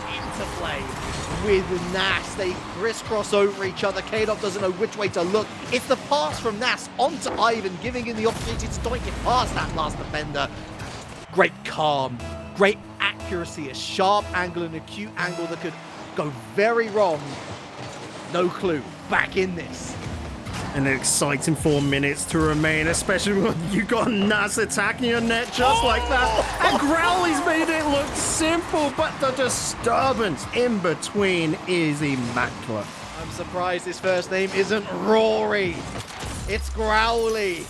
interplay with NASS. They crisscross over each other. KAYDOP doesn't know which way to look. It's the pass from NASS onto Ivan, giving him the opportunity to don't get past that last defender. Great calm, great accuracy, a sharp angle, an acute angle that could go very wrong. No clue, back in this. An exciting 4 minutes to remain, especially when you got NASS attacking your net just like that. And GROWLII's made it look simple, but the disturbance in between is immaculate. I'm surprised his first name isn't Rory. It's GROWLII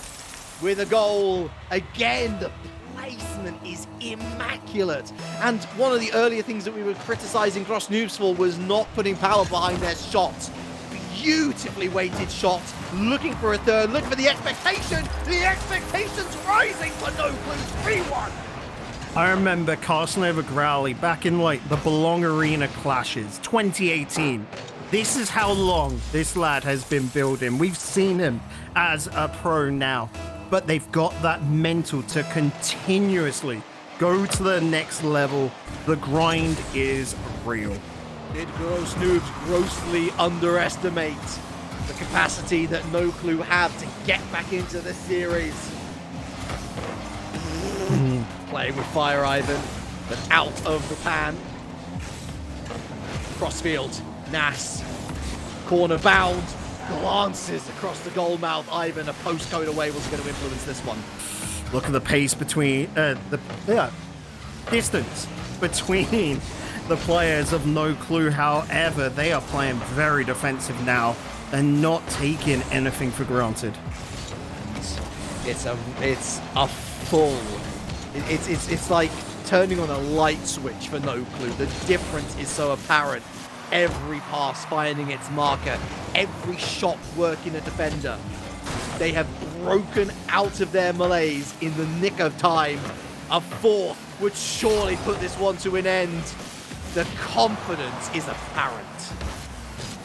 with a goal. Again, the placement is immaculate. And one of the earlier things that we were criticizing Gross Noobs for was not putting power behind their shots. Beautifully weighted shot, looking for a third, look for the expectation. The expectation's rising for No Clue 3-1. I remember casting over GROWLII back in like the Belong Arena clashes, 2018. This is how long this lad has been building. We've seen him as a pro now, but they've got that mental to continuously go to the next level. The grind is real. Did Gross Noobs grossly underestimate the capacity that No Clue have to get back into the series? Playing with fire, Ivan, but out of the pan. Crossfield, NASS, corner bound, glances across the goal mouth. Ivan, a postcode away, was going to influence this one. Look at the pace between distance between the players of No Clue. However, they are playing very defensive now and not taking anything for granted. It's like turning on a light switch for No Clue. The difference is so apparent. Every pass finding its marker, every shot working a defender. They have broken out of their malaise in the nick of time. A fourth would surely put this one to an end. The confidence is apparent.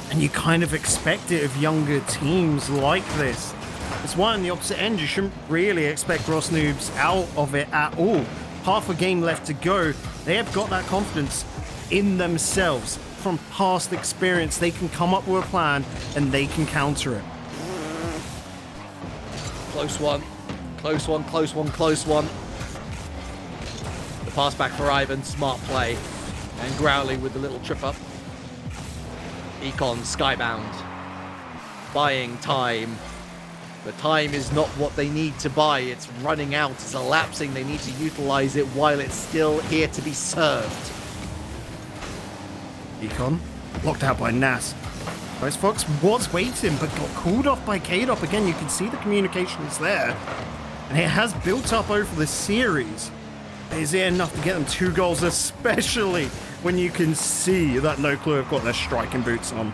And you kind of expect it of younger teams like this. It's why on the opposite end, you shouldn't really expect Gross Noobs out of it at all. Half a game left to go. They have got that confidence in themselves. From past experience, they can come up with a plan and they can counter it. Close one. Close one, close one, close one. The pass back for Ivan, smart play. And GROWLII with the little trip up. EKON skybound. Buying time. The time is not what they need to buy. It's running out. It's elapsing. They need to utilize it while it's still here to be served. EKON locked out by NASS. RYSFOX was waiting but got called off by KAYDOP. Again, you can see the communication is there. And it has built up over the series. Is it enough to get them 2 goals, especially when you can see that No Clue have got their striking boots on?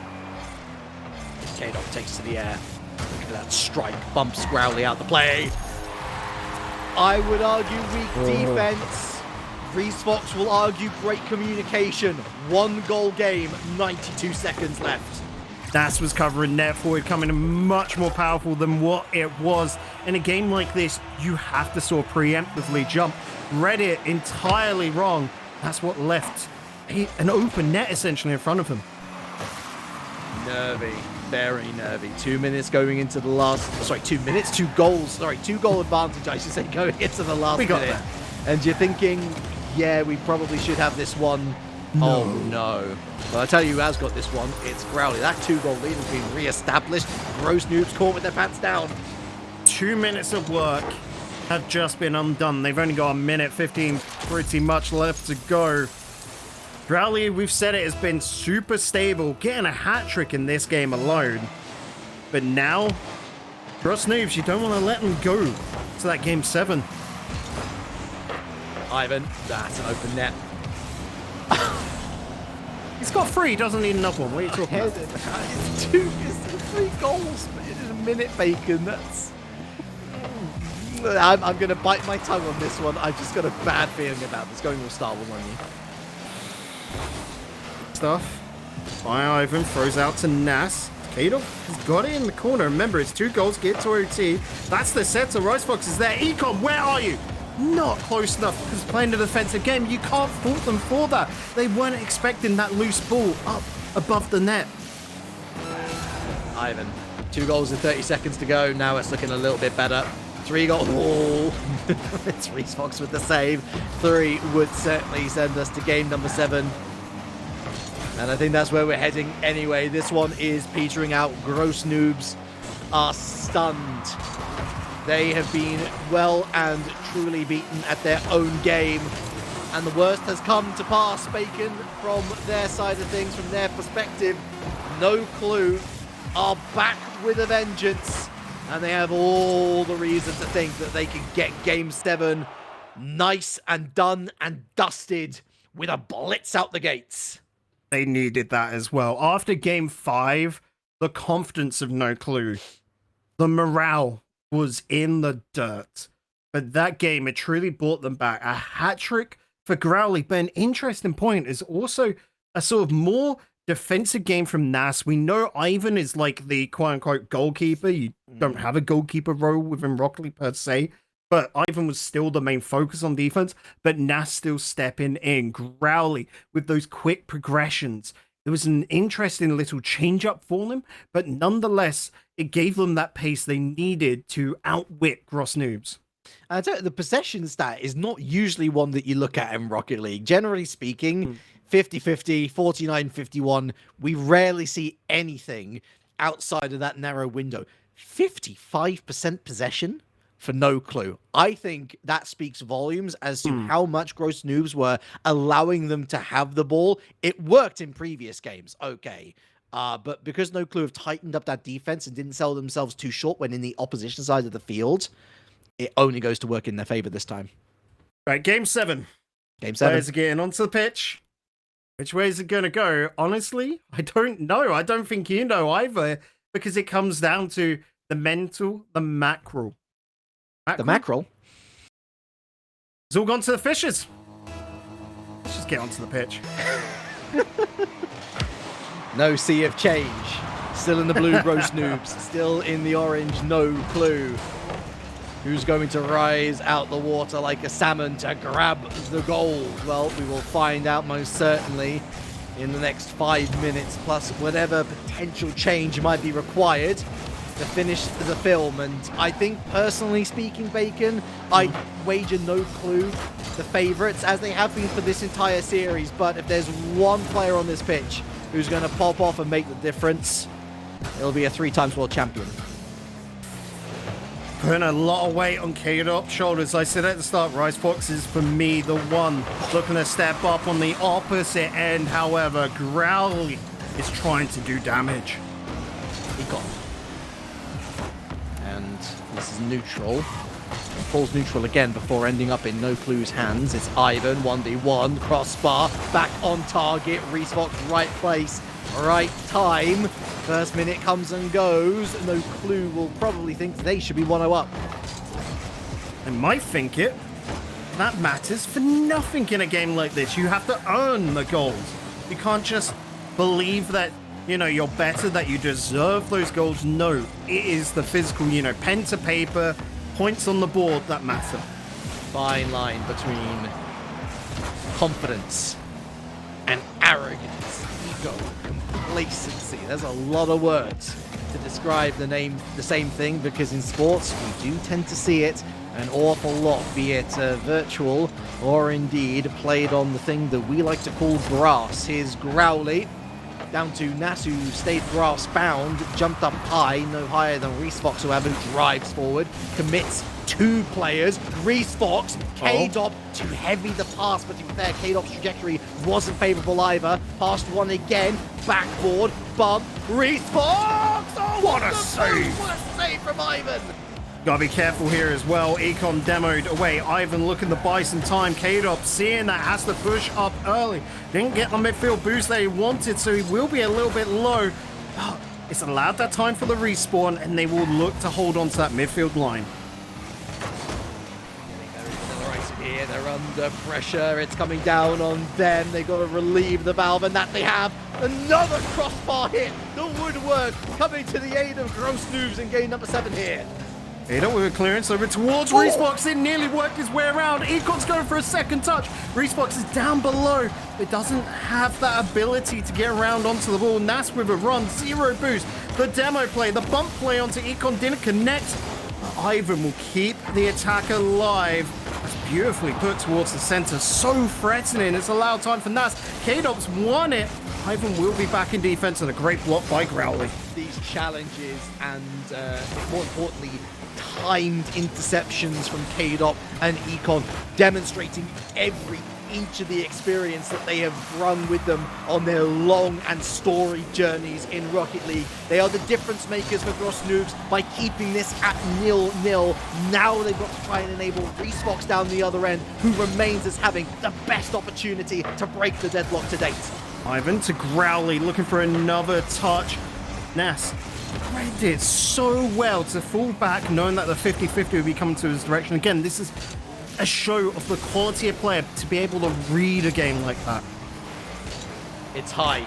KAYDOP takes to the air. Look at that strike. Bumps GROWLII out the play. I would argue weak defense. RYSFOX will argue great communication. 1 goal game, 92 seconds left. NASS was covering net forward, coming in much more powerful than what it was. In a game like this, you have to sort of preemptively jump. Read it entirely wrong. That's what left an open net essentially in front of him. Nervy, very nervy. 2 minutes going into the last, 2 minutes, 2 goals, 2 goal advantage, I should say, going into the last minute. We got there. And you're thinking, yeah, we probably should have this one Oh no. Well, I tell you who has got this one. It's GROWLII. That 2-goal lead has been re-established. Gross Noobs caught with their pants down. 2 minutes of work have just been undone. They've only got a minute 15 pretty much left to go. GROWLII, we've said it, has been super stable, getting a hat-trick in this game alone. But now, Gross Noobs, you don't want to let them go to that game 7. Ivan, that's an open net. He's got 3, doesn't need another one. What are you talking about? It's 3 goals in a minute, Bacon. That's... I'm going to bite my tongue on this one. I've just got a bad feeling about this. Going with Star Wars on you. Stuff. By Ivan, throws out to NASS. KAYDOP has got it in the corner. Remember, it's 2 goals, get to OT. That's the setter. RYSFOX is there. EKON, where are you? Not close enough because playing a defensive game, you can't fault them for that. They weren't expecting that loose ball up above the net. Ivan, 2 goals in 30 seconds to go. Now it's looking a little bit better. 3 goals. Oh, it's RYSFOX with the save. 3 would certainly send us to game number 7. And I think that's where we're heading anyway. This one is petering out. Gross Noobs are stunned. They have been well and truly beaten at their own game. And the worst has come to pass, Bacon, from their side of things, from their perspective. No Clue are back with a vengeance. And they have all the reason to think that they can get game 7 nice and done and dusted with a blitz out the gates. They needed that as well. After game 5, the confidence of No Clue, the morale was in the dirt. But that game, it truly brought them back. A hat-trick for GROWLII. But an interesting point is also a sort of more defensive game from NASS. We know Ivan is like the quote-unquote goalkeeper. You don't have a goalkeeper role within Rocket League per se. But Ivan was still the main focus on defense. But NASS still stepping in. GROWLII with those quick progressions. There was an interesting little change-up for them. But nonetheless, it gave them that pace they needed to outwit Gross Noobs. The possession stat is not usually one that you look at in Rocket League. Generally speaking, 50-50, 49-51. We rarely see anything outside of that narrow window. 55% possession for No Clue. I think that speaks volumes as to how much Gross Noobs were allowing them to have the ball. It worked in previous games, okay. But because No Clue have tightened up that defense and didn't sell themselves too short when in the opposition side of the field, it only goes to work in their favor this time. Right, game 7. Game 7. Players are getting onto the pitch. Which way is it going to go? Honestly, I don't know. I don't think you know either, because it comes down to the mental, the mackerel. The mackerel? It's all gone to the fishes. Let's just get onto the pitch. No sea of change. Still in the blue, Gross Noobs. Still in the orange, No Clue. Who's going to rise out the water like a salmon to grab the gold? Well, we will find out most certainly in the next 5 minutes, plus whatever potential change might be required to finish the film. And I think, personally speaking, Bacon, I wager No Clue the favourites, as they have been for this entire series. But if there's one player on this pitch who's going to pop off and make the difference, it'll be a 3-time world champion. Putting a lot of weight on KAYDOP's shoulders. I said at the start, RYSFOX is, for me, the one looking to step up on the opposite end. However, GROWLII is trying to do damage. EKON. And this is neutral. Falls neutral again before ending up in No Clue's hands. It's Ivan, 1v1, crossbar, back on target. RYSFOX, right place, right time. First minute comes and goes. No Clue will probably think they should be 1-0 up. They might think it. That matters for nothing in a game like this. You have to earn the goals. You can't just believe that, you know, you're better, that you deserve those goals. No, it is the physical, you know, pen to paper, points on the board that matter. Fine line between confidence and arrogance, ego, complacency. There's a lot of words to describe the same thing, because in sports we do tend to see it an awful lot, be it virtual or indeed played on the thing that we like to call grass. Here's GROWLII down to NASS, who stayed grass bound, jumped up high, no higher than RYSFOX, whoever drives forward, commits 2 players. RYSFOX, KAYDOP, too heavy the pass, but to be fair, KAYDOP's trajectory wasn't favourable either. Passed one again, backboard, bump, RYSFOX! Oh, what a save! What a save from Ivan! Gotta be careful here as well. EKON demoed away. Ivan looking to buy some time. KAYDOP seeing that has to push up early. Didn't get the midfield boost that he wanted, so he will be a little bit low. Oh, it's allowed that time for the respawn, and they will look to hold on to that midfield line. Here, they're under pressure. It's coming down on them. They've got to relieve the valve, and that they have. Another crossbar hit. The woodwork coming to the aid of GROWLII in game number 7 here. KAYDOP with a clearance over towards RYSFOX. It nearly worked his way around. EKON's going for a second touch. RYSFOX is down below. It doesn't have that ability to get around onto the ball. NASS with a run, 0 boost. The demo play, the bump play onto EKON didn't connect. Ivan will keep the attack alive. It's beautifully put towards the center. So threatening. It's allowed time for NASS. KAYDOP's won it. Ivan will be back in defense, and a great block by GROWLII. These challenges and, more importantly, timed interceptions from KAYDOP and EKON, demonstrating every inch of the experience that they have brung with them on their long and storied journeys in Rocket League. They are the difference makers for GROWLII by keeping this at 0-0. Now they've got to try and enable RYSFOX down the other end, who remains as having the best opportunity to break the deadlock to date. Ivan to GROWLII, looking for another touch. NASS read it so well to fall back, knowing that the 50-50 would be coming to his direction. Again, this is a show of the quality of player to be able to read a game like that. It's high.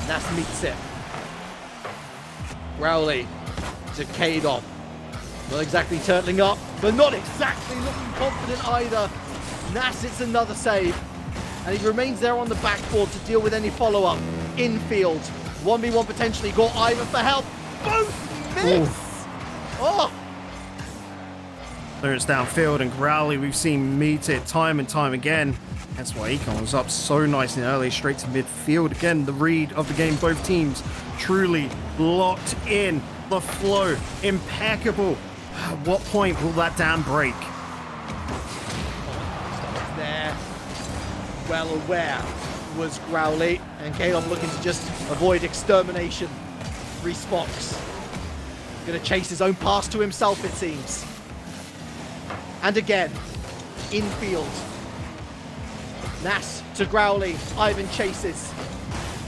NASS meets it. GROWLII to KAYDOP. Not exactly turtling up, but not exactly looking confident either. NASS, it's another save. And he remains there on the backboard to deal with any follow-up. Infield. 1v1 potentially. Got Ivan for help. Both miss! Oh! There it's downfield, and GROWLII, we've seen meet it time and time again. That's why EKON was up so nice and early, straight to midfield. Again, the read of the game, both teams truly locked in. The flow, impeccable. At what point will that dam break? There. Well aware was GROWLII, and KAYDOP looking to just avoid extermination. RYSFOX gonna chase his own pass to himself, it seems. And again, infield. NASS to GROWLII. Ivan chases.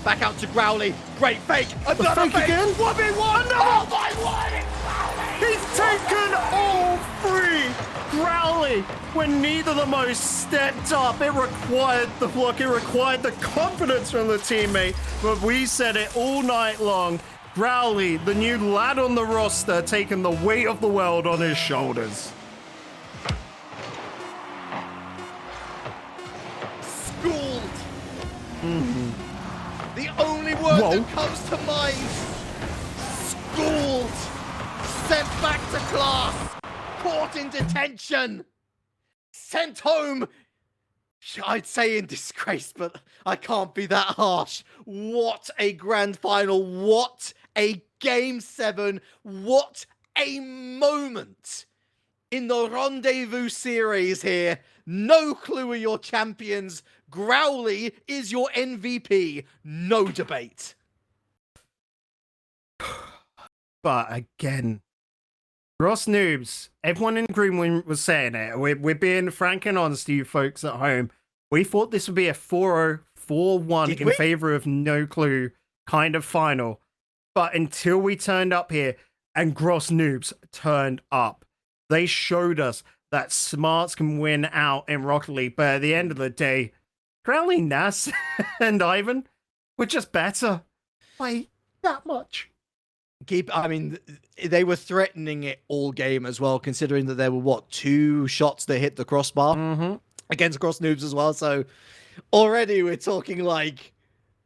Back out to GROWLII. Great fake. Another fake again. 1v1. Oh my word, it's GROWLII! He's taken all 3. GROWLII, when neither the most stepped up, it required the block, it required the confidence from the teammate, but we said it all night long. GROWLII, the new lad on the roster, taking the weight of the world on his shoulders. Schooled. The only word that comes to mind. Schooled. Sent back to class. Caught in detention. Sent home. I'd say in disgrace, but I can't be that harsh. What a grand final. What a game 7. What a moment in the Rendez-Vous series here. No clue are your champions. GROWLII is your MVP. No debate. But again, Ross Noobs, everyone in Greenwin was saying it. We're being frank and honest to you folks at home. We thought this would be a 4-0, 4-1 in favor of No Clue kind of final. But until we turned up here and Gross Noobs turned up, they showed us that smarts can win out in Rocket League. But at the end of the day, GROWLII, NASS, and Ivan were just better by that much. I mean, they were threatening it all game as well, considering that there were, 2 shots that hit the crossbar against Gross Noobs as well. So already we're talking like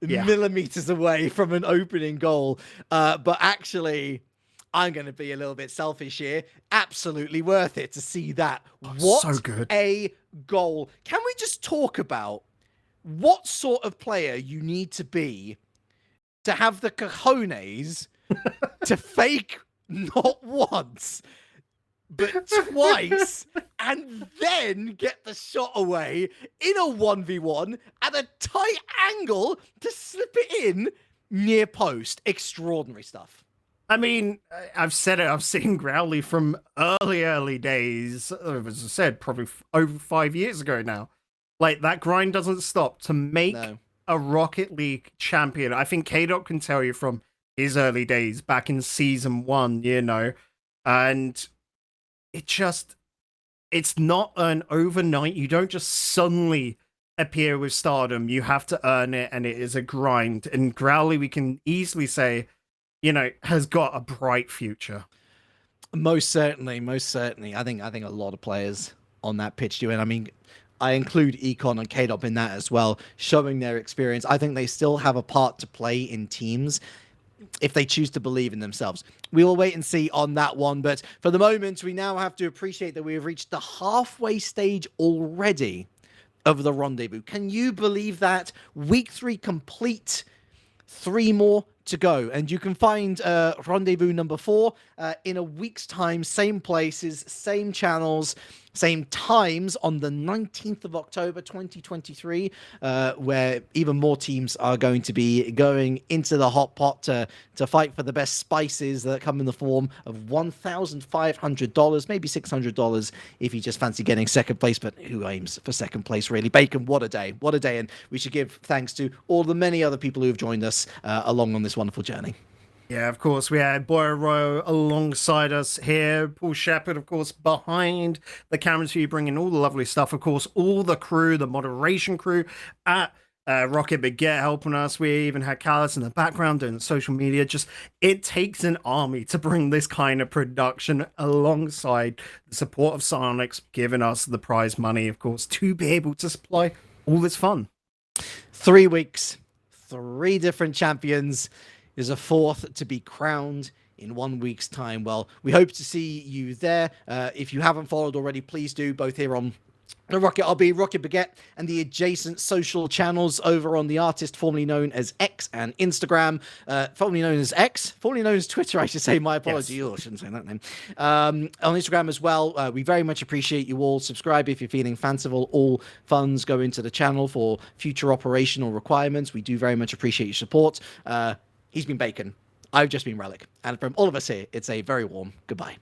millimeters away from an opening goal. But actually, I'm going to be a little bit selfish here. Absolutely worth it to see that. Oh, What so good. a goal. Can we just talk about what sort of player you need to be to have the cojones to fake not once, but twice, and then get the shot away in a 1v1 at a tight angle to slip it in near post? Extraordinary stuff. I mean, I've said it. I've seen GROWLII from early days. As I said, probably over 5 years ago now. Like, that grind doesn't stop to make a Rocket League champion. I think KAYDOP can tell you from his early days back in season 1, you know, and it's not an overnight. You don't just suddenly appear with stardom. You have to earn it, and it is a grind. And GROWLII, we can easily say, you know, has got a bright future. Most certainly, most certainly. I think a lot of players on that pitch do, and I mean, I include EKON and KAYDOP in that as well, showing their experience. I think they still have a part to play in teams if they choose to believe in themselves. We will wait and see on that one, but for the moment, we now have to appreciate that we have reached the halfway stage already of the Rendezvous. Can you believe that? Week 3 complete, 3 more to go, and you can find Rendezvous number 4 in a week's time, same places, same channels, same times on the 19th of October 2023, where even more teams are going to be going into the hot pot to fight for the best spices that come in the form of $1,500, maybe $600 if you just fancy getting second place, but who aims for second place really? Bacon, what a day, and we should give thanks to all the many other people who have joined us along on this wonderful journey. Yeah, of course, we had Boy Royal alongside us here. Paul Shepherd, of course, behind the cameras for you, bringing all the lovely stuff. Of course, all the crew, the moderation crew at Rocket Baguette helping us. We even had Callus in the background doing social media. Just, it takes an army to bring this kind of production alongside the support of Sonics, giving us the prize money, of course, to be able to supply all this fun. 3 weeks, 3 different champions. There's a 4th to be crowned in 1 week's time. Well, we hope to see you there. If you haven't followed already, please do, both here on the Rocket Baguette, and the adjacent social channels over on the artist formerly known as X and Instagram, formerly known as X, formerly known as Twitter, I should say. My apologies. Yes. Oh, I shouldn't say that name. On Instagram as well. We very much appreciate you all. Subscribe if you're feeling fanciful. All funds go into the channel for future operational requirements. We do very much appreciate your support. He's been Bacon. I've just been Relic. And from all of us here, it's a very warm goodbye.